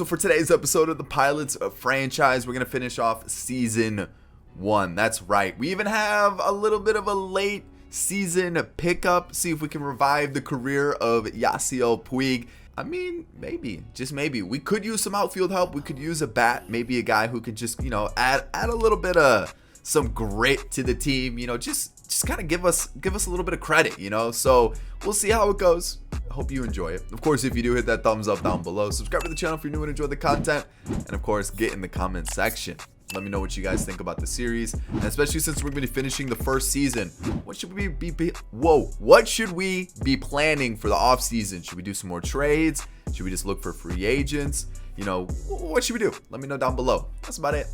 So for today's episode of the Pilots franchise, we're going to finish off Season 1. That's right. We even have a little bit of a late season pickup. See if we can revive the career of YASIEL Puig. I mean, maybe, just maybe. We could use some outfield help. We could use a bat. Maybe a guy who could just, add a little bit of some grit to the team. Just kind of give us a little bit of credit, So we'll see how it goes. Hope you enjoy it. Of course, if you do, hit that thumbs up down below. Subscribe to the channel if you're new and enjoy the content. And of course, get in the comment section. Let me know what you guys think about the series, and especially since we're going to be finishing the first season. What should we be what should we be planning for the off season? Should we do some more trades? Should we just look for free agents? What should we do? Let me know down below. That's about it.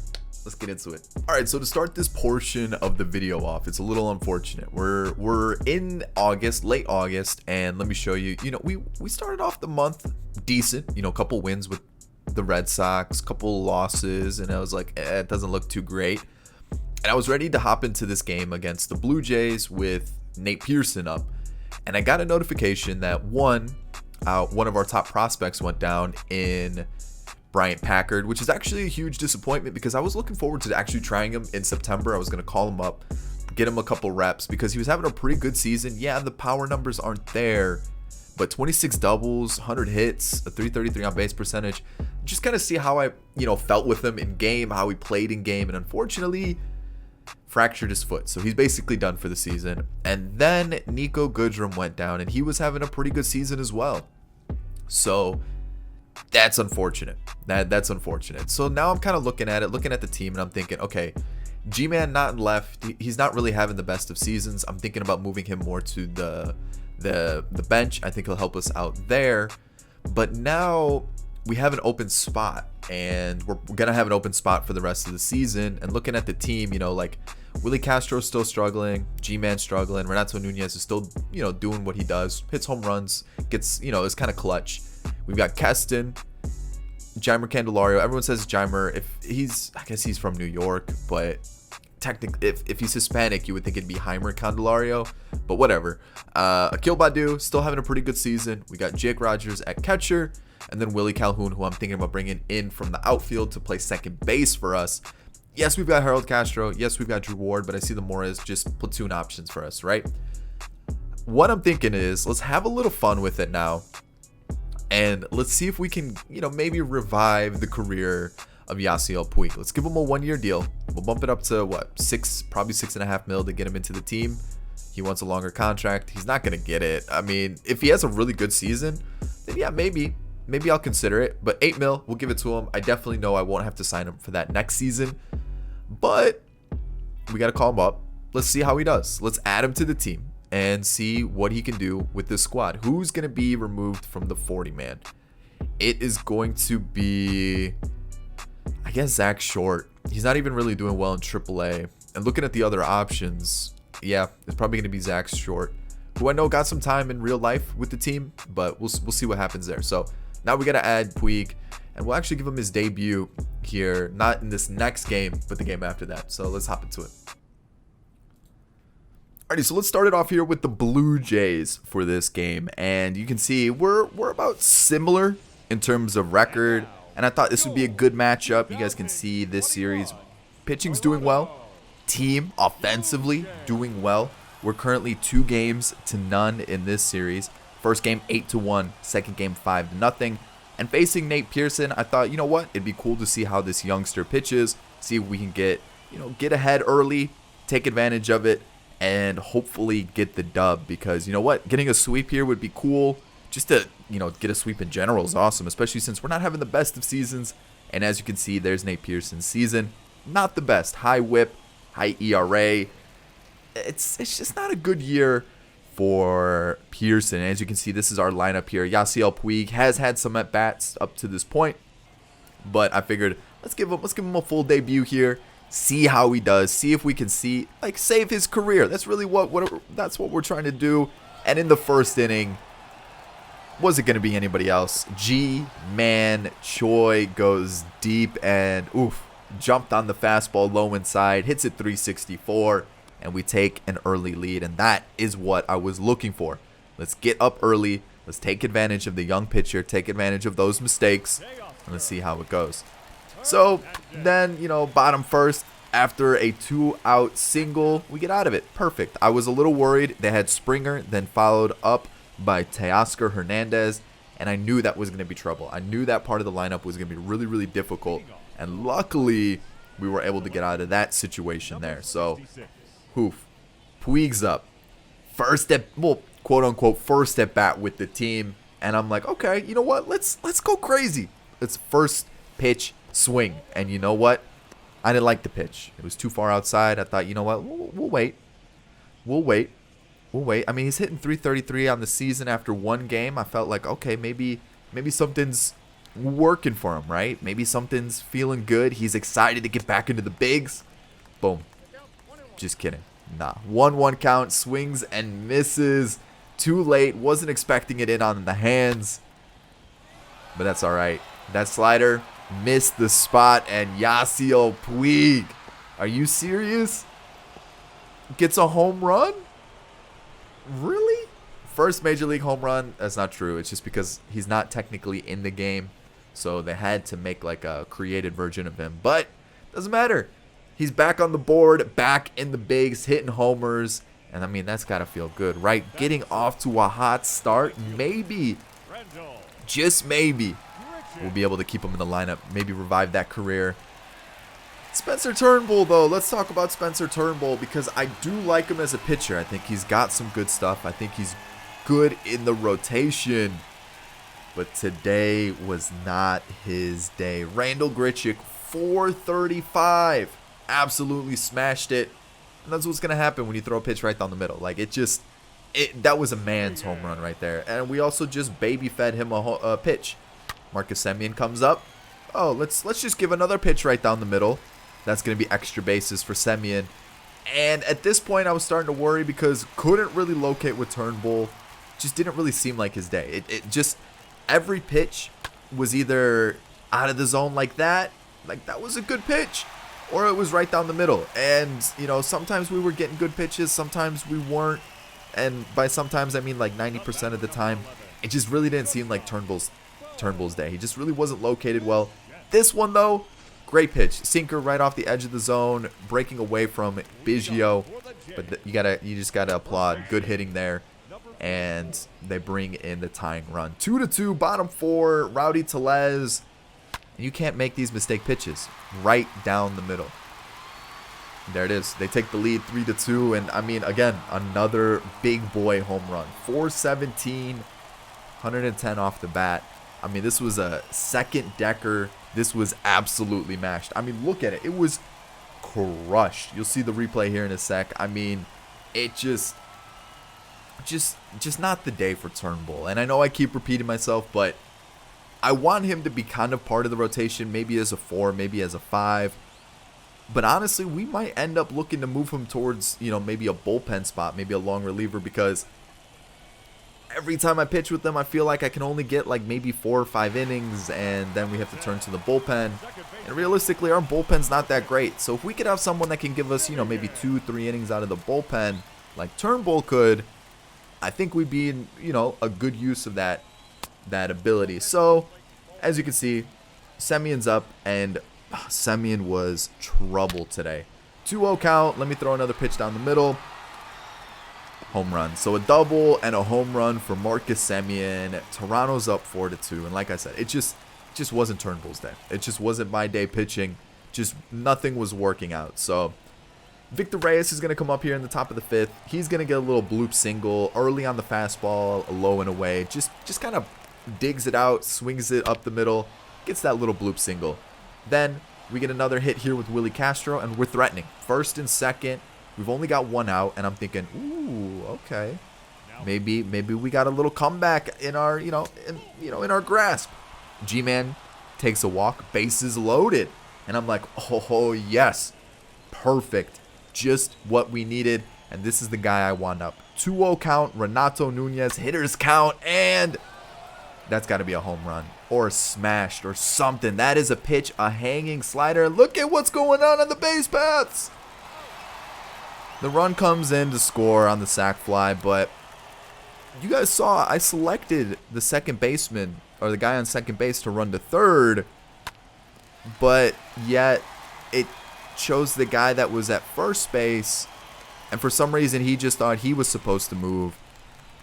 Let's get into it. All right, so to start this portion of the video off, it's a little unfortunate. We're in August, late August, and let me show you. We started off the month decent. A couple wins with the Red Sox, couple losses, and I was like, it doesn't look too great. And I was ready to hop into this game against the Blue Jays with Nate Pearson up, and I got a notification that one of our top prospects went down in Bryant Packard, which is actually a huge disappointment because I was looking forward to actually trying him in September. I was going to call him up, get him a couple reps because he was having a pretty good season. Yeah, the power numbers aren't there, but 26 doubles, 100 hits, a 333 on base percentage. Just kind of see how I, felt with him in game, how he played in game, and unfortunately fractured his foot. So he's basically done for the season. And then Nico Goodrum went down, and he was having a pretty good season as well. So that's unfortunate. That's unfortunate. So now I'm kind of looking at the team, and I'm thinking, okay, G-Man not in left. He's not really having the best of seasons. I'm thinking about moving him more to the bench. I think he'll help us out there. But now we have an open spot, and we're gonna have an open spot for the rest of the season. And looking at the team, like Willie Castro's still struggling, G-Man struggling, Renato Nunez is still doing what he does, hits home runs, gets is kind of clutch. We've got Keston, Jeimer Candelario. Everyone says Jeimer. I guess he's from New York, but technically, if he's Hispanic, you would think it'd be Jeimer Candelario, but whatever. Akil Baddoo still having a pretty good season. We got Jake Rogers at catcher, and then Willie Calhoun, who I'm thinking about bringing in from the outfield to play second base for us. Yes, we've got Harold Castro. Yes, we've got Drew Ward, but I see them more as just platoon options for us, right? What I'm thinking is, let's have a little fun with it now. And let's see if we can, maybe revive the career of YASIEL Puig. Let's give him a 1-year deal. We'll bump it up to probably $6.5 million to get him into the team. He wants a longer contract. He's not gonna get it. I mean, if he has a really good season, then yeah, maybe I'll consider it. But $8 million, we'll give it to him. I definitely know I won't have to sign him for that next season. But we gotta call him up. Let's see how he does. Let's add him to the team and see what he can do with this squad. Who's going to be removed from the 40-man? It is going to be, I guess, Zach Short. He's not even really doing well in AAA. And looking at the other options, yeah, it's probably going to be Zach Short, who I know got some time in real life with the team, but we'll see what happens there. So now we got to add Puig, and we'll actually give him his debut here, not in this next game, but the game after that. So let's hop into it. Alrighty, so let's start it off here with the Blue Jays for this game, and you can see we're about similar in terms of record, and I thought this would be a good matchup. You guys can see this series, pitching's doing well, team offensively doing well. We're currently 2-0 in this series. First game 8-1, second game 5-0, and facing Nate Pearson, I thought, it'd be cool to see how this youngster pitches, see if we can get ahead early, take advantage of it, and hopefully get the dub, because getting a sweep here would be cool. Just to get a sweep in general is awesome, especially since we're not having the best of seasons. And as you can see, there's Nate Pearson's season, not the best. High whip, high ERA. It's just not a good year for Pearson. As you can see, this is our lineup here. YASIEL Puig has had some at bats up to this point, but I figured let's give him a full debut here. See how he does. See if we can save his career. That's really what we're trying to do. And in the first inning, was it going to be anybody else? G-Man Choi goes deep and jumped on the fastball low inside, hits it 364, and we take an early lead. And that is what I was looking for. Let's get up early. Let's take advantage of the young pitcher, take advantage of those mistakes, Let's see how it goes. So then, bottom first, after a 2-out single, we get out of it. Perfect. I was a little worried. They had Springer, then followed up by Teoscar Hernandez, and I knew that was going to be trouble. I knew that part of the lineup was going to be really, really difficult, and luckily, we were able to get out of that situation there. So, Puig's up. Quote-unquote, first at bat with the team, and I'm like, okay, you know what? Let's go crazy. Let's first pitch swing, and you know what? I didn't like the pitch. It was too far outside. I thought, you know what? We'll wait. I mean, he's hitting 333 on the season after one game. I felt like, okay, maybe something's working for him, right? Maybe something's feeling good. He's excited to get back into the bigs. Boom. Just kidding. Nah. 1-1 count. Swings and misses. Too late. Wasn't expecting it in on the hands. But that's all right. That slider missed the spot, and YASIEL Puig, are you serious? Gets a home run? Really? First major league home run? That's not true. It's just because he's not technically in the game, so they had to make like a created version of him. But doesn't matter. He's back on the board, back in the bigs, hitting homers, and I mean, that's got to feel good, right? Getting off to a hot start, maybe, just maybe, we'll be able to keep him in the lineup, maybe revive that career. Spencer Turnbull, though. Let's talk about Spencer Turnbull, because I do like him as a pitcher. I think he's got some good stuff. I think he's good in the rotation. But today was not his day. Randall Grichuk, 435. Absolutely smashed it. And that's what's going to happen when you throw a pitch right down the middle. Like, that was a man's home run right there. And we also just baby fed him a pitch. Marcus Semien comes up. Oh, let's just give another pitch right down the middle. That's going to be extra bases for Semien. And at this point, I was starting to worry because couldn't really locate with Turnbull. Just didn't really seem like his day. It just, every pitch was either out of the zone like that was a good pitch, or it was right down the middle. And, sometimes we were getting good pitches, sometimes we weren't. And by sometimes, I mean like 90% of the time. It just really didn't seem like Turnbull's day. He just really wasn't located well. This one, though, great pitch. Sinker right off the edge of the zone, breaking away from Biggio. But you just gotta applaud. Good hitting there. And they bring in the tying run. 2-2, bottom four, Rowdy Tellez. And you can't make these mistake pitches. Right down the middle. There it is. They take the lead 3-2. And, I mean, again, another big boy home run. 417, 110 off the bat. I mean, this was a second decker. This was absolutely mashed. I mean, look at it. It was crushed. You'll see the replay here in a sec. I mean, it just not the day for Turnbull. And I know I keep repeating myself, but I want him to be kind of part of the rotation, maybe as a 4, maybe as a 5. But honestly, we might end up looking to move him towards, maybe a bullpen spot, maybe a long reliever, because every time I pitch with them, I feel like I can only get like maybe 4 or 5 innings, and then we have to turn to the bullpen. And realistically, our bullpen's not that great. So if we could have someone that can give us, maybe 2-3 innings out of the bullpen, like Turnbull could, I think we'd be in, a good use of that ability. So, as you can see, Semien's up, and Semien was trouble today. 2-0 count. Let me throw another pitch down the middle. Home run. So a double and a home run for Marcus Semien. Toronto's up 4-2. And like I said, it just wasn't Turnbull's day. It just wasn't my day pitching. Just nothing was working out. So Victor Reyes is going to come up here in the top of the 5th. He's going to get a little bloop single early on the fastball, low and away. Just kind of digs it out, swings it up the middle, gets that little bloop single. Then we get another hit here with Willie Castro, and we're threatening. First and second. We've only got 1 out, and I'm thinking, ooh, okay, maybe we got a little comeback in our, in our grasp. G-Man takes a walk, bases loaded, and I'm like, oh yes, perfect, just what we needed, and this is the guy I want up. 2-0 count, Renato Nunez, hitters count, and that's got to be a home run or smashed or something. That is a pitch, a hanging slider. Look at what's going on the base paths. The run comes in to score on the sac fly, but you guys saw I selected the second baseman, or the guy on second base, to run to third, but yet it chose the guy that was at first base, and for some reason he just thought he was supposed to move.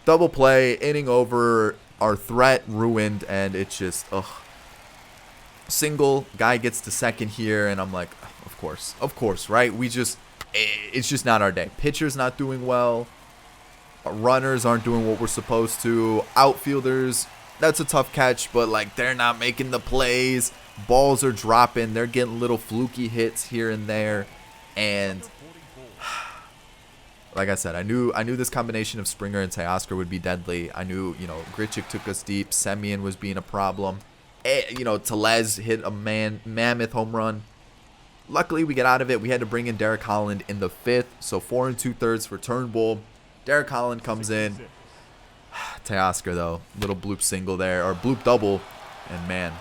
Double play, inning over, our threat ruined, and it's just, ugh. Single, guy gets to second here, and I'm like, of course, right? It's just not our day. Pitcher's not doing well. Our runners aren't doing what we're supposed to. Outfielders, that's a tough catch, but like they're not making the plays. Balls are dropping. They're getting little fluky hits here and there, and like I said, I knew this combination of Springer and Teoscar would be deadly. I knew, Grichuk took us deep. Semien was being a problem. Tellez hit a mammoth home run. Luckily, we get out of it. We had to bring in Derek Holland in the 5th, so 4 2/3 for Turnbull. Derek Holland comes in. Teoscar, though, little bloop single there, or bloop double, and man.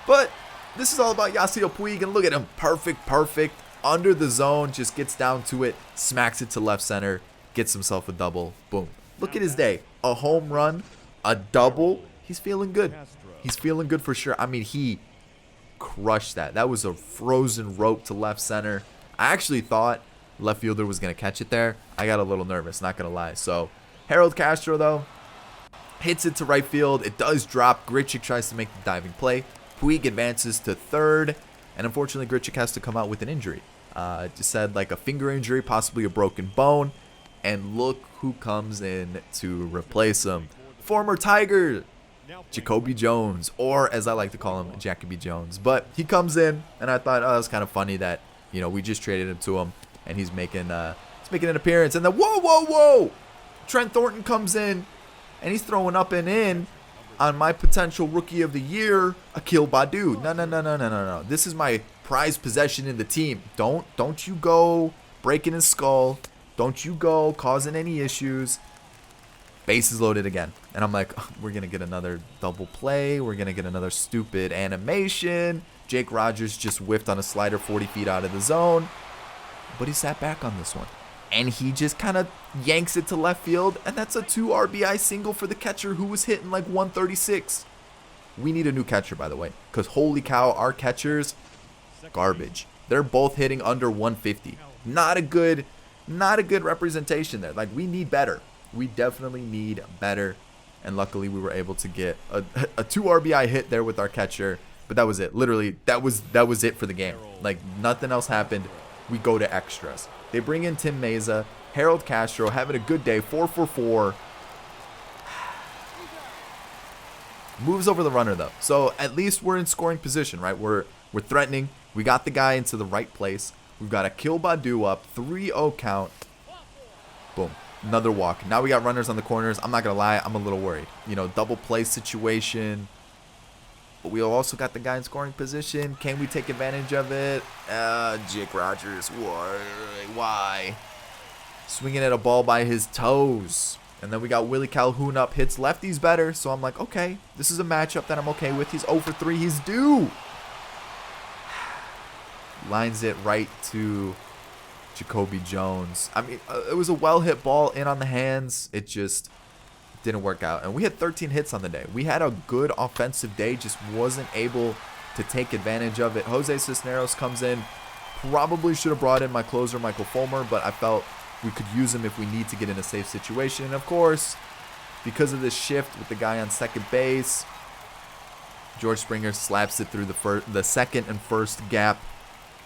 But this is all about YASIEL Puig, and look at him. Perfect. Under the zone, just gets down to it, smacks it to left center, gets himself a double. Boom. Look at his day. A home run, a double. He's feeling good. He's feeling good for sure. I mean, he crushed that. That was a frozen rope to left center. I actually thought left fielder was going to catch it there. I got a little nervous, not going to lie. So, Harold Castro, though, hits it to right field. It does drop. Grichuk tries to make the diving play. Puig advances to third. And unfortunately, Grichuk has to come out with an injury. Just said like a finger injury, possibly a broken bone. And look who comes in to replace him. Former Tiger, Jacoby Jones, or as I like to call him, Jacoby Jones. But he comes in, and I thought, oh, it was kind of funny that, we just traded him to him, and he's making an appearance. And then, whoa! Trent Thornton comes in, and he's throwing up and in on my potential rookie of the year, Akil Baddoo. No. This is my prized possession in the team. Don't you go breaking his skull. Don't you go causing any issues. Bases loaded again. And I'm like, we're going to get another double play. We're going to get another stupid animation. Jake Rogers just whiffed on a slider 40 feet out of the zone. But he sat back on this one. And he just kind of yanks it to left field. And that's a 2 RBI single for the catcher who was hitting like 136. We need a new catcher, by the way. Because holy cow, our catchers, garbage. They're both hitting under 150. Not a good representation there. Like, we need better. We definitely need better. And luckily, we were able to get a 2 RBI hit there with our catcher. But that was it. Literally, that was it for the game. Like, nothing else happened. We go to extras. They bring in Tim Meza. Harold Castro having a good day. 4 for 4. Moves over the runner, though. So, at least we're in scoring position, right? We're threatening. We got the guy into the right place. We've got Akil Baddoo up. 3-0 count. Boom. Another walk. Now we got runners on the corners. I'm not going to lie. I'm a little worried. Double play situation. But we also got the guy in scoring position. Can we take advantage of it? Jake Rogers. Why? Swinging at a ball by his toes. And then we got Willie Calhoun up. Hits lefties better. So I'm like, okay. This is a matchup that I'm okay with. He's 0 for 3. He's due. Lines it right to Jacoby Jones. I mean, it was a well-hit ball in on the hands. It just didn't work out. And we had 13 hits on the day. We had a good offensive day, just wasn't able to take advantage of it. Jose Cisneros comes in. Probably should have brought in my closer, Michael Fulmer, but I felt we could use him if we need to get in a safe situation. And of course, because of this shift with the guy on second base, George Springer slaps it through the second and first gap,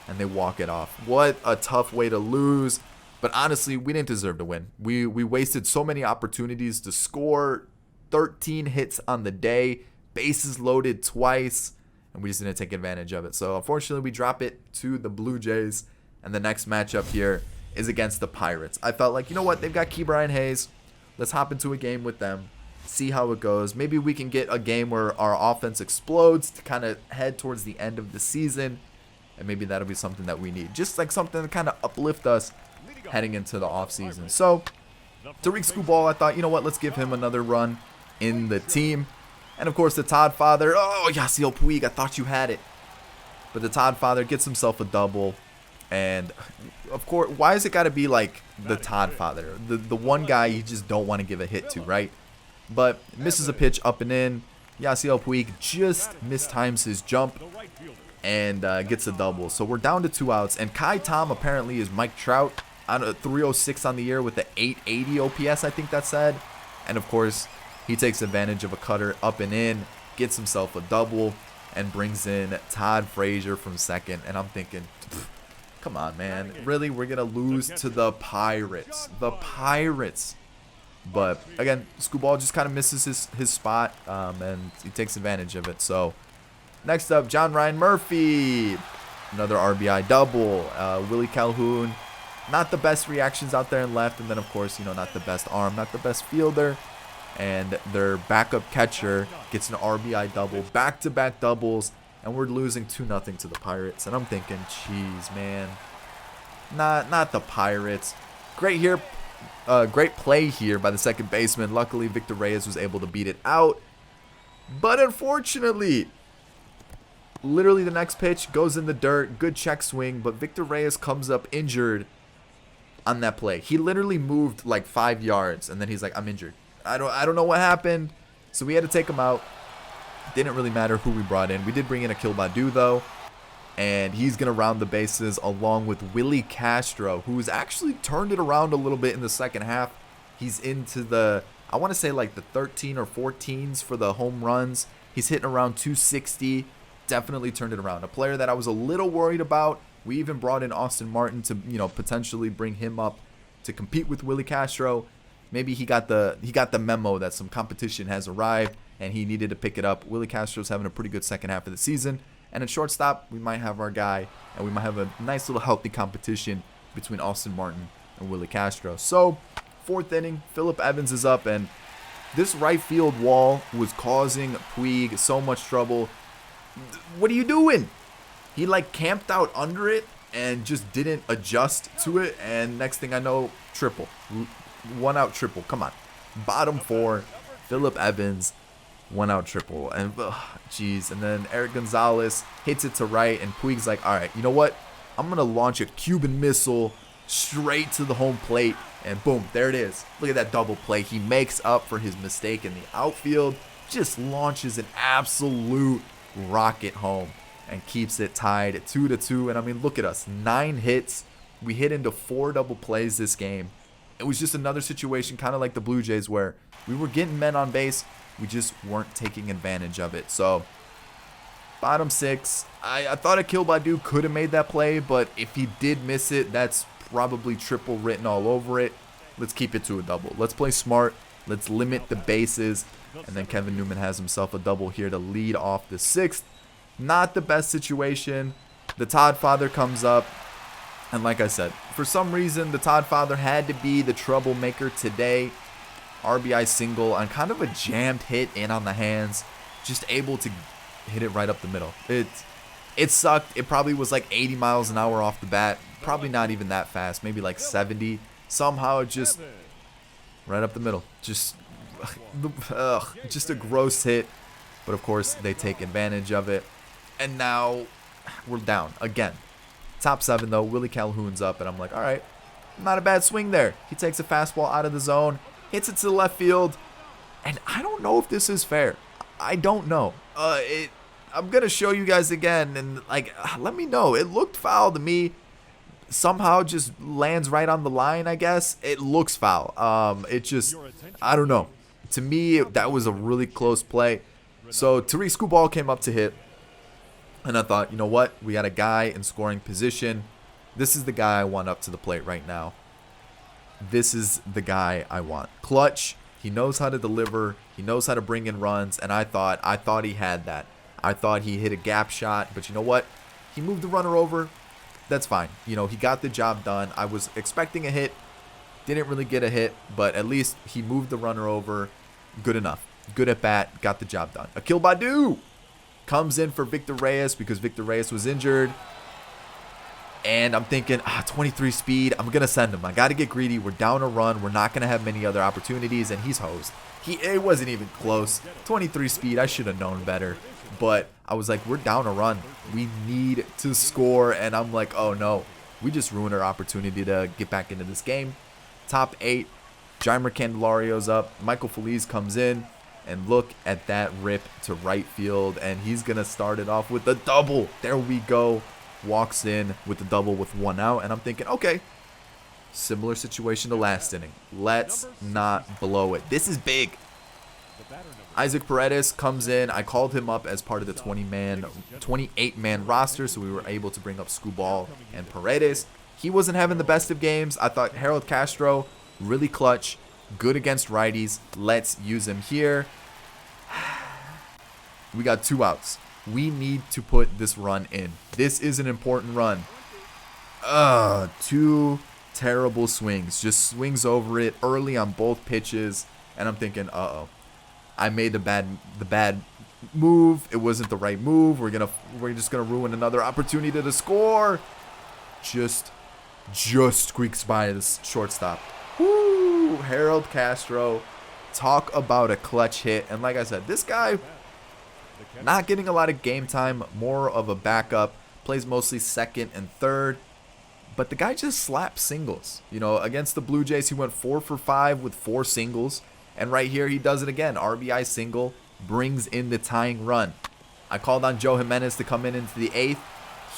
and they walk it off. What a tough way to lose. But honestly, we didn't deserve to win. We wasted so many opportunities to score. 13 hits on the day. Bases loaded twice. And we just didn't take advantage of it. So unfortunately, we drop it to the Blue Jays. And the next matchup here is against the Pirates. I felt like, you know what? They've got Ke'Bryan Hayes. Let's hop into a game with them. See how it goes. Maybe we can get a game where our offense explodes to kind of head towards the end of the season. And maybe that'll be something that we need. Just like something to kind of uplift us heading into the offseason. So, Tariq Skubal, I thought, you know what, let's give him another run in the team. And, of course, the Todd father. Oh, YASIEL Puig, I thought you had it. But the Todd father gets himself a double. And, of course, why has it got to be like the Todd father? The one guy you just don't want to give a hit to, right? But misses a pitch up and in. YASIEL Puig just mistimes his jump. and gets a double. So we're down to 2 outs, and Kai Tom apparently is Mike Trout on a 306 on the year with the 880 OPS, I think that said. And of course, he takes advantage of a cutter up and in, gets himself a double, and brings in Todd Frazier from second. And I'm thinking, come on, man. Really? We're going to lose to the Pirates. The Pirates. But, again, Scooball just kind of misses his spot, and he takes advantage of it. So, next up, John Ryan Murphy. Another RBI double. Willie Calhoun. Not the best reactions out there in left. And then, of course, not the best arm, not the best fielder. And their backup catcher gets an RBI double. Back-to-back doubles. And we're losing 2-0 to the Pirates. And I'm thinking, jeez, man. Not the Pirates. Great play here by the second baseman. Luckily, Victor Reyes was able to beat it out. But unfortunately, literally the next pitch goes in the dirt. Good check swing, but Victor Reyes comes up injured on that play. He literally moved like 5 yards, and then he's like, I'm injured. I don't know what happened. So we had to take him out. Didn't really matter who we brought in. We did bring in Akil Badu, though. And he's going to round the bases along with Willie Castro, who's actually turned it around a little bit in the second half. He's into the, I want to say like the 13 or 14s for the home runs. He's hitting around 260. Definitely turned it around. A player that I was a little worried about. We even brought in Austin Martin to, potentially bring him up to compete with Willie Castro. Maybe he got the memo that some competition has arrived and he needed to pick it up. Willie Castro's having a pretty good second half of the season. And at shortstop, we might have our guy, and we might have a nice little healthy competition between Austin Martin and Willie Castro. So, 4th inning, Phillip Evans is up, and this right field wall was causing Puig so much trouble. What are you doing? He camped out under it and just didn't adjust to it, and next thing I know, triple. 1 out triple. Come on. Bottom 4, Phillip Evans. 1 out triple, and jeez. And then Eric Gonzalez hits it to right, and Puig's like, all right, you know what? I'm gonna launch a Cuban missile straight to the home plate, and boom, there it is. Look at that double play. He makes up for his mistake in the outfield, just launches an absolute rocket home, and keeps it tied at 2-2. And I mean, look at us, 9 hits. We hit into 4 double plays this game. It was just another situation, kind of like the Blue Jays, where we were getting men on base. We just weren't taking advantage of it. So, bottom 6. I thought Akil Badu could have made that play, but if he did miss it, that's probably triple written all over it. Let's keep it to a double. Let's play smart. Let's limit the bases. And then Kevin Newman has himself a double here to lead off the 6th. Not the best situation. The Todd father comes up. And like I said, for some reason, the Todd father had to be the troublemaker today. RBI single on kind of a jammed hit in on the hands, just able to hit it right up the middle. It sucked. It probably was like 80 miles an hour off the bat. Probably not even that fast, maybe like 70. Somehow just right up the middle. Just a gross hit. But of course, they take advantage of it. And now we're down again. Top 7 though, Willie Calhoun's up, and I'm like, all right, not a bad swing there. He takes a fastball out of the zone. Hits it to the left field, and I don't know if this is fair. I don't know. I'm going to show you guys again, and let me know. It looked foul to me. Somehow just lands right on the line, I guess. It looks foul. I don't know. To me, that was a really close play. So Tariq Scooball came up to hit, and I thought, you know what? We got a guy in scoring position. This is the guy I want up to the plate right now. This is the guy I want. Clutch. He knows how to deliver. He knows how to bring in runs. And I thought he had that. I thought he hit a gap shot. But you know what? He moved the runner over. That's fine. He got the job done. I was expecting a hit. Didn't really get a hit. But at least he moved the runner over. Good enough. Good at bat. Got the job done. Akil Badu comes in for Victor Reyes because Victor Reyes was injured. And I'm thinking, 23 speed. I'm going to send him. I got to get greedy. We're down a run. We're not going to have many other opportunities. And he's hosed. It wasn't even close. 23 speed. I should have known better. But I was like, we're down a run. We need to score. And I'm like, oh no. We just ruined our opportunity to get back into this game. Top 8. Jeimer Candelario's up. Michael Feliz comes in. And look at that rip to right field. And he's going to start it off with a double. There we go. Walks in with the double with 1 out. And I'm thinking, okay, similar situation to last inning. Let's not blow it. This is big. YASIEL Puig'S comes in. I called him up as part of the 28-man roster, so we were able to bring up Scuball and Paredes. He wasn't having the best of games. I thought Harold Castro, really clutch, good against righties. Let's use him here. We got 2 outs. We need to put this run in. This is an important run. 2 terrible swings. Just swings over it early on both pitches. And I'm thinking, uh-oh. I made the bad move. It wasn't the right move. We're just gonna ruin another opportunity to score. Just squeaks by the shortstop. Woo! Harold Castro. Talk about a clutch hit. And like I said, this guy not getting a lot of game time, more of a backup, plays mostly second and third. But the guy just slaps singles. You know, against the Blue Jays, he went 4 for 5 with 4 singles. And right here, he does it again. RBI single, brings in the tying run. I called on Joe Jimenez to come in into the 8th.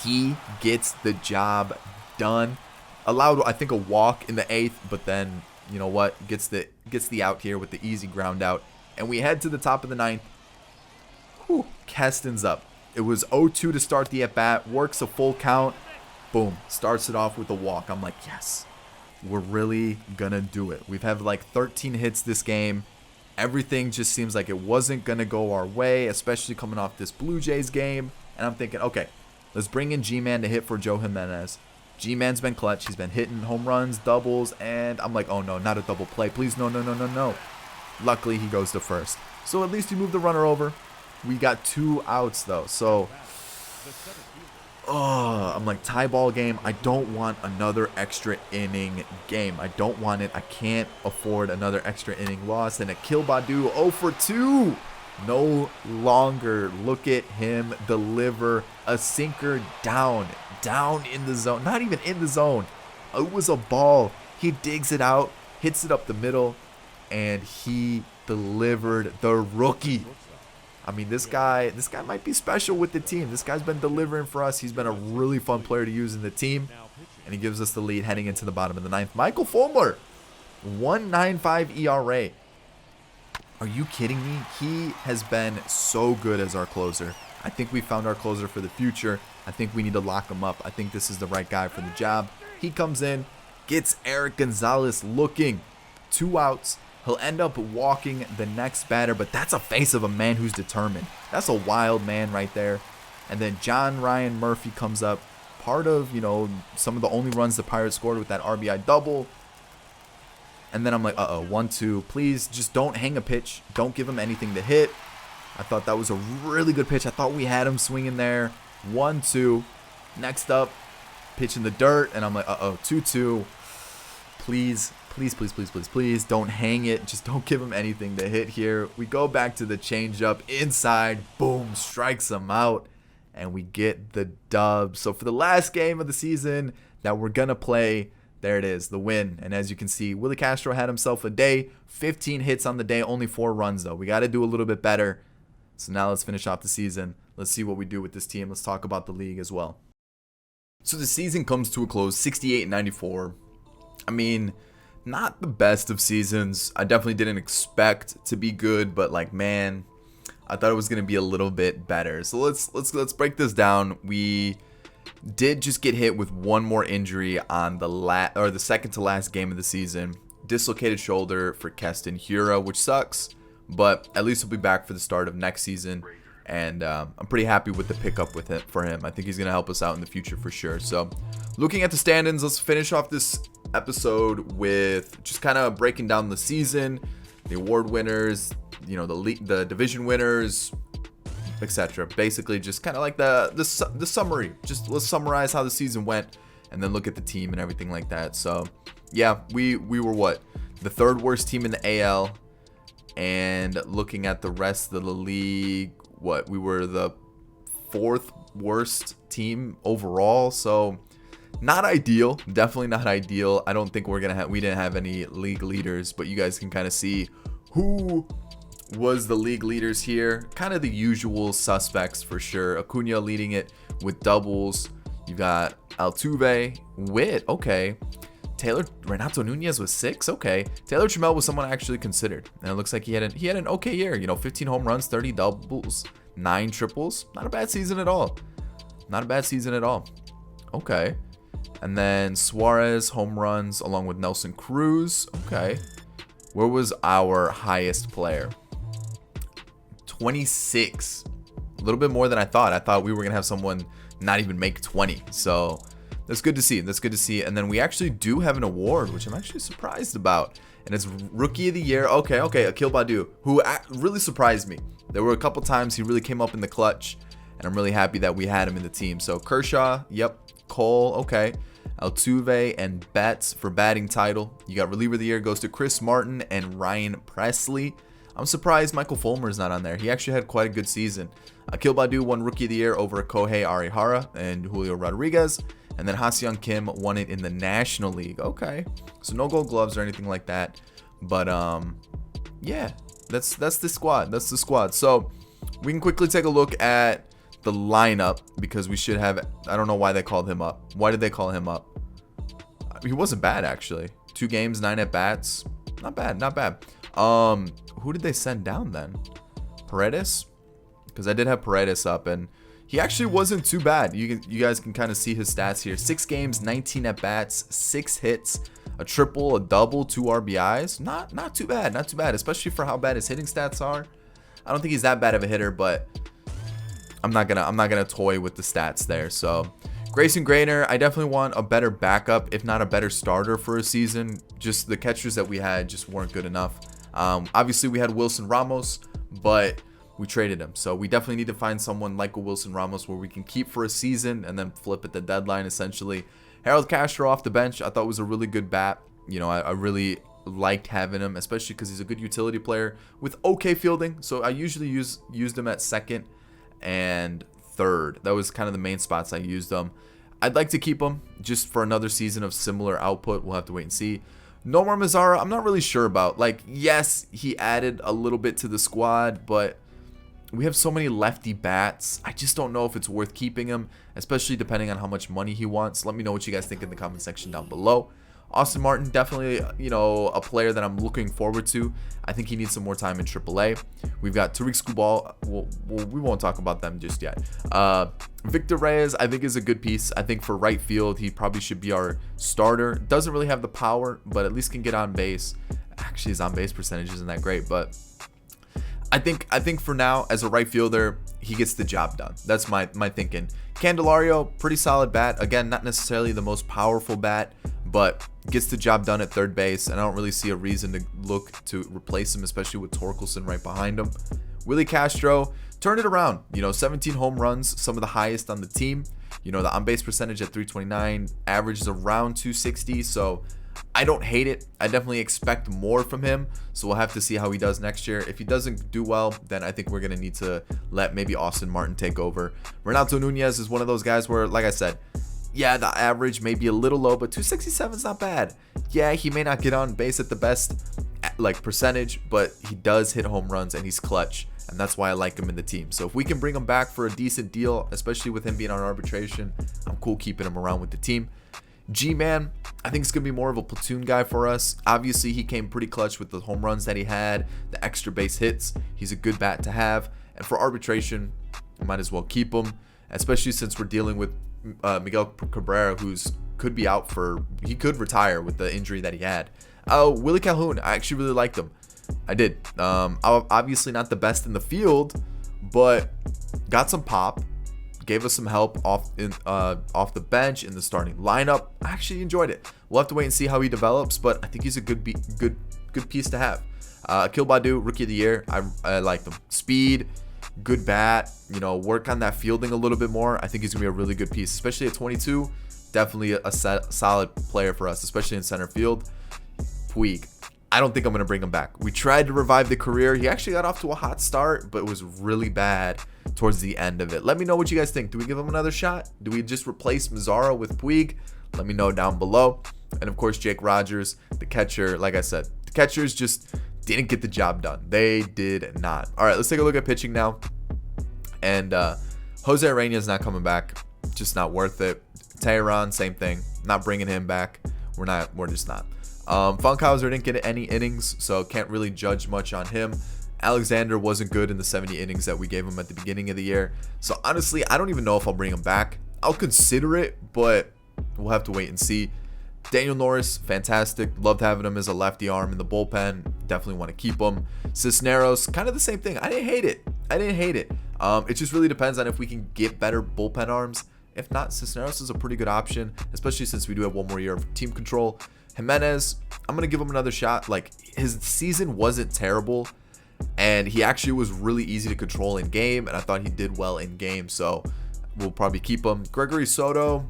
He gets the job done. Allowed, I think, a walk in the 8th, but then, you know what, gets the out here with the easy ground out. And we head to the top of the 9th. Whew, Keston's up. It was 0-2 to start the at-bat. Works a full count. Boom. Starts it off with a walk. I'm like, yes. We're really gonna do it. We've had like 13 hits this game. Everything just seems like it wasn't gonna go our way, especially coming off this Blue Jays game. And I'm thinking, okay, let's bring in G-Man to hit for Joe Jimenez. G-Man's been clutch. He's been hitting home runs, doubles, and I'm like, oh no, not a double play. Please, no, no, no, no, no. Luckily, he goes to first. So at least he moved the runner over. We got 2 outs though. So I'm like, tie ball game. I don't want another extra inning game. I don't want it. I can't afford another extra inning loss. And Akil Baddoo 0 for 2. No longer. Look at him deliver a sinker down in the zone. Not even in the zone. It was a ball. He digs it out, hits it up the middle, and he delivered the rookie. I mean, this guy might be special with the team. This guy's been delivering for us. He's been a really fun player to use in the team. And he gives us the lead heading into the bottom of the 9th. Michael Fulmer, 1.95 ERA. Are you kidding me? He has been so good as our closer. I think we found our closer for the future. I think we need to lock him up. I think this is the right guy for the job. He comes in, gets Eric Gonzalez looking. 2 outs. He'll end up walking the next batter, but that's a face of a man who's determined. That's a wild man right there. And then John Ryan Murphy comes up, part of, you know, some of the only runs the Pirates scored with that RBI double. And then I'm like, 1-2. Please just don't hang a pitch. Don't give him anything to hit. I thought that was a really good pitch. I thought we had him swinging there. 1-2. Next up, pitch in the dirt. And I'm like, 2-2. Please. Please don't hang it. Just don't give him anything to hit here. We go back to the changeup inside. Boom, strikes him out. And we get the dub. So for the last game of the season that we're going to play, there it is, the win. And as you can see, Willie Castro had himself a day. 15 hits on the day, only 4 runs though. We got to do a little bit better. So now let's finish off the season. Let's see what we do with this team. Let's talk about the league as well. So the season comes to a close, 68-94. I mean, not the best of seasons. I definitely didn't expect to be good, but like, man, I thought it was going to be a little bit better. So let's break this down. We did just get hit with one more injury on the second to last game of the season. Dislocated shoulder for Keston Hiura, which sucks, but at least he'll be back for the start of next season. And I'm pretty happy with the pickup with it for him. I think he's going to help us out in the future for sure. So looking at the standings, let's finish off this episode with just kind of breaking down the season, the award winners, you know, the division winners, etc. Basically just kind of like the summary. Just let's summarize how the season went and then look at the team and everything like that. So yeah, we were what, the 3rd worst team in the AL, and looking at the rest of the league, what, we were the 4th worst team overall. So not ideal, definitely not ideal. I don't think we didn't have any league leaders, but you guys can kind of see who was the league leaders here. Kind of the usual suspects for sure. Acuna leading it with doubles. You got Altuve, Witt, okay. Renato Nunez was 6, okay. Taylor Trammell was someone I actually considered, and it looks like he had an okay year. You know, 15 home runs, 30 doubles, 9 triples. Not a bad season at all. Not a bad season at all. Okay. And then Suarez, home runs along with Nelson Cruz. Okay. Where was our highest player? 26. A little bit more than I thought. I thought we were going to have someone not even make 20. So that's good to see. That's good to see. And then we actually do have an award, which I'm actually surprised about. And it's Rookie of the Year. Okay. Akil Baddoo, who really surprised me. There were a couple times he really came up in the clutch. And I'm really happy that we had him in the team. So Kershaw, yep. Cole, okay. Altuve and Betts for batting title. You got Reliever of the Year goes to Chris Martin and Ryan Presley. I'm surprised Michael Fulmer is not on there. He actually had quite a good season. Akil Baddoo won Rookie of the Year over Kohei Arihara and Julio Rodriguez. And then Ha-Seong Kim won it in the National League. Okay. So no gold gloves or anything like that. But yeah, that's the squad. That's the squad. So we can quickly take a look at the lineup because we should have. I don't know why they called him up. Why did they call him up? He wasn't bad actually. 2 games, 9 at bats. Not bad, not bad. Who did they send down then? Paredes? Because I did have Paredes up and he actually wasn't too bad. You guys can kind of see his stats here. 6 games, 19 at bats, 6 hits, a triple, a double, 2 RBIs. Not too bad, not too bad, especially for how bad his hitting stats are. I don't think he's that bad of a hitter, but I'm not gonna toy with the stats there. So Grayson Grainer, I definitely want a better backup, if not a better starter for a season. Just the catchers that we had just weren't good enough. Obviously we had Wilson Ramos, but we traded him. So we definitely need to find someone like a Wilson Ramos where we can keep for a season and then flip at the deadline essentially. Harold Castro off the bench, I thought was a really good bat. You know, I really liked having him, especially because he's a good utility player with okay fielding. So I usually used him at second and third. That was kind of the main spots I used them. I'd like to keep him just for another season of similar output. We'll have to wait and see. Nomar Mazara, I'm not really sure about. Like, yes, he added a little bit to the squad, but we have so many lefty bats. I just don't know if it's worth keeping him, especially depending on how much money he wants. Let me know what you guys think in the comment section down below. Austin Martin, definitely, you know, a player that I'm looking forward to. I think he needs some more time in AAA. We've got Tariq Skubal. Well, we won't talk about them just yet. Victor Reyes, I think, is a good piece. I think for right field, he probably should be our starter. Doesn't really have the power, but at least can get on base. Actually, his on base percentage isn't that great, but I think for now, as a right fielder, he gets the job done. That's my thinking. Candelario, pretty solid bat. Again, not necessarily the most powerful bat, but gets the job done at third base, and I don't really see a reason to look to replace him, especially with Torkelson right behind him. Willie Castro, turn it around. You know, 17 home runs, some of the highest on the team. You know, the on-base percentage at 329, average is around 260, so I don't hate it. I definitely expect more from him, so we'll have to see how he does next year. If he doesn't do well, then I think we're going to need to let maybe Austin Martin take over. Renato Nunez is one of those guys where, like I said, yeah, the average may be a little low, but 267 is not bad. Yeah, he may not get on base at the best like percentage, but he does hit home runs and he's clutch, and that's why I like him in the team. So if we can bring him back for a decent deal, especially with him being on arbitration, I'm cool keeping him around with the team. G-Man, I think it's going to be more of a platoon guy for us. Obviously, he came pretty clutch with the home runs that he had, the extra base hits. He's a good bat to have. And for arbitration, I might as well keep him, especially since we're dealing with Miguel Cabrera, who's could be out for, he could retire with the injury that he had. Willie Calhoun, I actually really liked him. I did. Obviously not the best in the field, but got some pop. Gave us some help off the bench in the starting lineup. I actually enjoyed it. We'll have to wait and see how he develops, but I think he's a good piece to have. Akil Baddoo, Rookie of the Year. I liked him. Speed, good bat. You know, work on that fielding a little bit more. I think he's gonna be a really good piece, especially at 22. Definitely a solid player for us, especially in center field. Puig, I don't think I'm gonna bring him back. We tried to revive the career. He actually got off to a hot start, but it was really bad towards the end of it. Let me know what you guys think. Do we give him another shot? Do we just replace Mazzara with Puig? Let me know down below. And of course, Jake Rogers, the catcher. Like I said, the catchers just didn't get the job done. They did not. All right, let's take a look at pitching now. And Jose Reyes not coming back. Just not worth it. Tehran, same thing. Not bringing him back. We're just not. Funkhauser didn't get any innings, so can't really judge much on him. Alexander wasn't good in the 70 innings that we gave him at the beginning of the year. So honestly, I don't even know if I'll bring him back. I'll consider it, but we'll have to wait and see. Daniel Norris, fantastic. Loved having him as a lefty arm in the bullpen. Definitely want to keep him. Cisneros, kind of the same thing. I didn't hate it. It just really depends on if we can get better bullpen arms. If not, Cisneros is a pretty good option, especially since we do have one more year of team control. Jimenez, I'm going to give him another shot. Like, his season wasn't terrible, and he actually was really easy to control in game, and I thought he did well in game, so we'll probably keep him. Gregory Soto,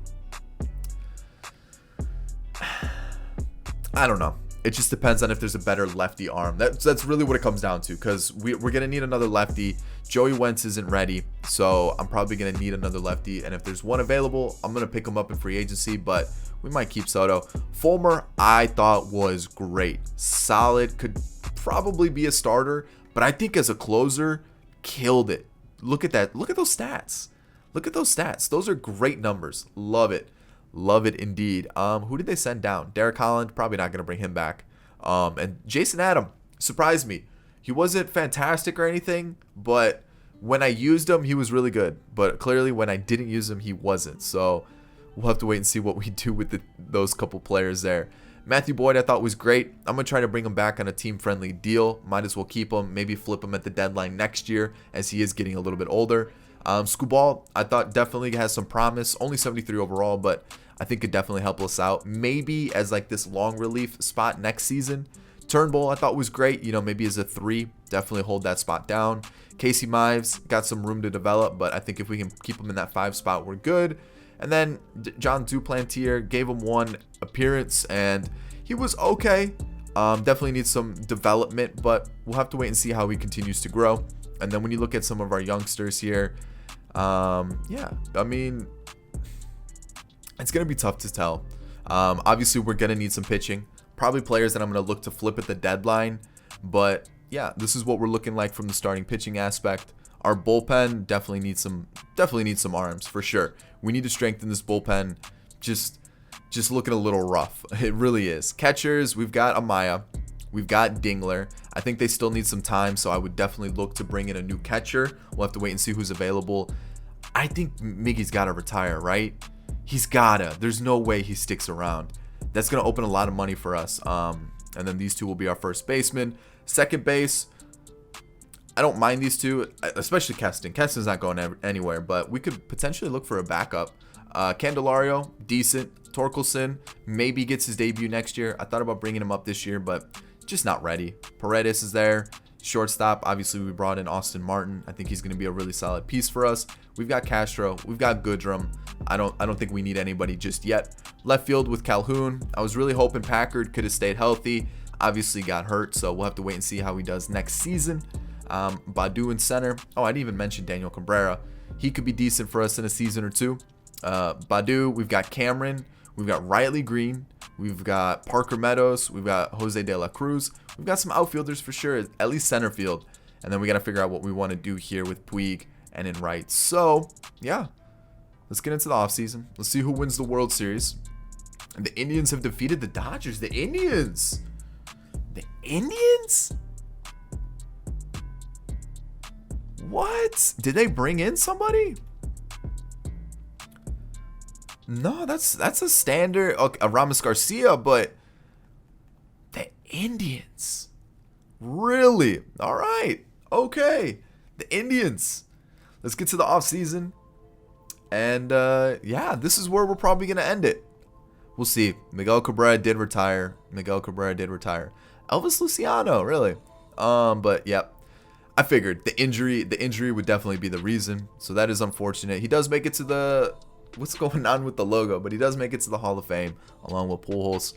I don't know. It just depends on if there's a better lefty arm. That's really what it comes down to, because we're going to need another lefty. Joey Wentz isn't ready, so I'm probably going to need another lefty. And if there's one available, I'm going to pick him up in free agency, but we might keep Soto. Fulmer, I thought was great. Solid, could probably be a starter, but I think as a closer, killed it. Look at that. Look at those stats. Those are great numbers. Love it. Love it indeed. Who did they send down? Derek Holland, probably not going to bring him back. And Jason Adam surprised me. He wasn't fantastic or anything, but when I used him, he was really good. But clearly when I didn't use him, he wasn't. So we'll have to wait and see what we do with those couple players there. Matthew Boyd, I thought was great. I'm going to try to bring him back on a team-friendly deal. Might as well keep him. Maybe flip him at the deadline next year as he is getting a little bit older. Skubal, I thought definitely has some promise. Only 73 overall, but I think could definitely help us out. Maybe as like this long relief spot next season. Turnbull, I thought was great. You know, maybe as a 3, definitely hold that spot down. Casey Mives got some room to develop, but I think if we can keep him in that 5 spot, we're good. And then John Duplantier, gave him 1 appearance, and he was okay. Definitely needs some development, but we'll have to wait and see how he continues to grow. And then when you look at some of our youngsters here, yeah, I mean, it's going to be tough to tell. Obviously, we're going to need some pitching. Probably players that I'm going to look to flip at the deadline. But, yeah, this is what we're looking like from the starting pitching aspect. Our bullpen definitely needs some arms, for sure. We need to strengthen this bullpen. Just looking a little rough. It really is. Catchers, we've got Amaya. We've got Dingler. I think they still need some time, so I would definitely look to bring in a new catcher. We'll have to wait and see who's available. I think Miggy's got to retire, right? He's got to. There's no way he sticks around. That's going to open a lot of money for us. And then these two will be our first baseman. Second base, I don't mind these two, especially Keston. Keston's not going anywhere, but we could potentially look for a backup. Candelario, decent. Torkelson maybe gets his debut next year. I thought about bringing him up this year, but just not ready. Paredes is there. Shortstop, obviously we brought in Austin Martin. I think he's going to be a really solid piece for us. We've got Castro. We've got Goodrum. I don't think we need anybody just yet. Left field with Calhoun. I was really hoping Packard could have stayed healthy. Obviously got hurt, so we'll have to wait and see how he does next season. Badu in center. Oh, I didn't even mention Daniel Cabrera. He could be decent for us in a season or two. Badu, we've got Cameron. We've got Riley Green. We've got Parker Meadows. We've got Jose De La Cruz. We've got some outfielders for sure, at least center field. And then we got to figure out what we want to do here with Puig and in right. So, yeah, let's get into the offseason. Let's see who wins the World Series. And the Indians have defeated the Dodgers. The Indians? What? Did they bring in somebody? No, that's a standard. Okay, Ramos Garcia, but the Indians. Really? All right. Okay. The Indians. Let's get to the offseason. And, yeah, this is where we're probably going to end it. We'll see. Miguel Cabrera did retire. Elvis Luciano, really. But, yep. I figured the injury would definitely be the reason. So that is unfortunate. He does make it to the... What's going on with the logo? But he does make it to the Hall of Fame along with Pujols.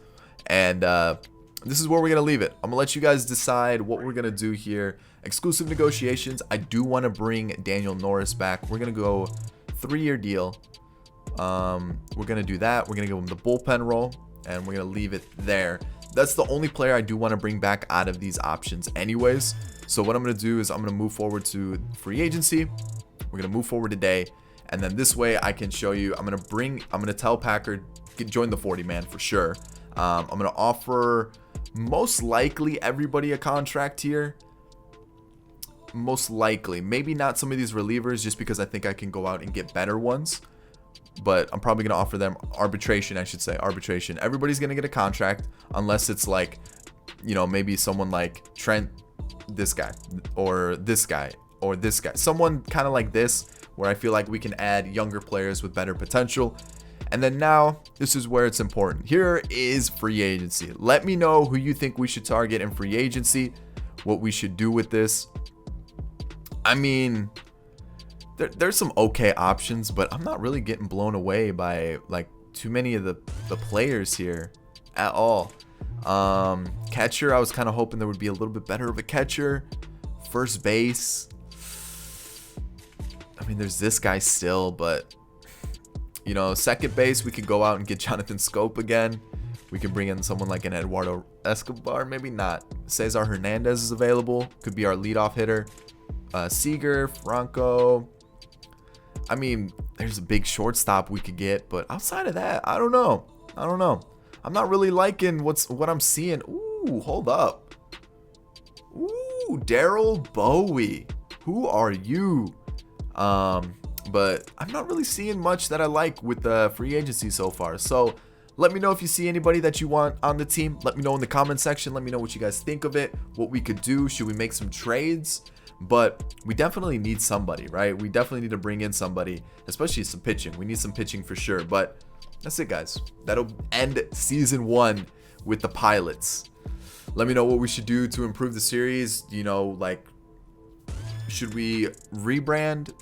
And this is where we're going to leave it. I'm going to let you guys decide what we're going to do here. Exclusive negotiations. I do want to bring Daniel Norris back. We're going to go 3-year deal. We're going to do that. We're going to give him the bullpen role. And we're going to leave it there. that's the only player I do want to bring back out of these options anyways. So what I'm going to do is I'm going to move forward to free agency. We're going to move forward today. And then this way I can show you, I'm going to tell Packard, join the 40 man for sure. I'm going to offer most likely everybody a contract here. Most likely, maybe not some of these relievers, just because I think I can go out and get better ones. But I'm probably going to offer them arbitration, I should say. Arbitration. Everybody's going to get a contract unless it's like, you know, maybe someone like Trent, this guy, or this guy, or this guy. Someone kind of like this, where I feel like we can add younger players with better potential. And then now, this is where it's important. Here is free agency. Let me know who you think we should target in free agency, what we should do with this. I mean, there's some okay options, but I'm not really getting blown away by like too many of the players here at all. Catcher, I was kind of hoping there would be a little bit better of a catcher. First base, I mean, there's this guy still, but you know, second base, we could go out and get Jonathan Scope again. We can bring in someone like an Eduardo Escobar, maybe not. Cesar Hernandez is available, could be our leadoff hitter. Seager, Franco. I mean, there's a big shortstop we could get, but outside of that, I don't know. I'm not really liking what I'm seeing. Ooh, hold up. Ooh, Daryl Bowie. Who are you? But I'm not really seeing much that I like with the free agency so far. So let me know if you see anybody that you want on the team. Let me know in the comment section. Let me know what you guys think of it, what we could do. Should we make some trades? But we definitely need somebody, right? We definitely need to bring in somebody, especially some pitching. We need some pitching for sure. But that's it, guys. That'll end season 1 with the pilots. Let me know what we should do to improve the series. You know, like, should we rebrand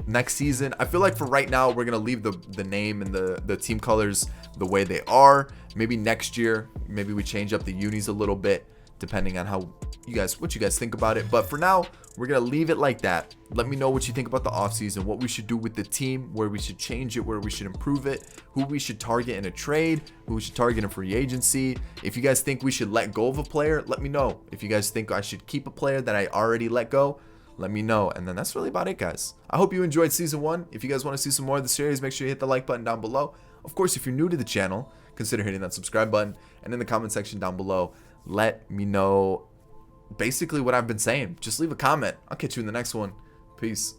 next season? I feel like for right now, we're going to leave the name and the team colors the way they are. Maybe next year, maybe we change up the unis a little bit, depending on what you guys think about it. But for now, we're gonna leave it like that. Let me know what you think about the offseason, what we should do with the team, where we should change it, where we should improve it, who we should target in a trade, who we should target in free agency. If you guys think we should let go of a player, let me know. If you guys think I should keep a player that I already let go, let me know. And then that's really about it, guys. I hope you enjoyed season 1. If you guys want to see some more of the series, make sure you hit the like button down below. Of course, if you're new to the channel, consider hitting that subscribe button. And in the comment section down below, let me know basically what I've been saying. Just leave a comment. I'll catch you in the next one. Peace.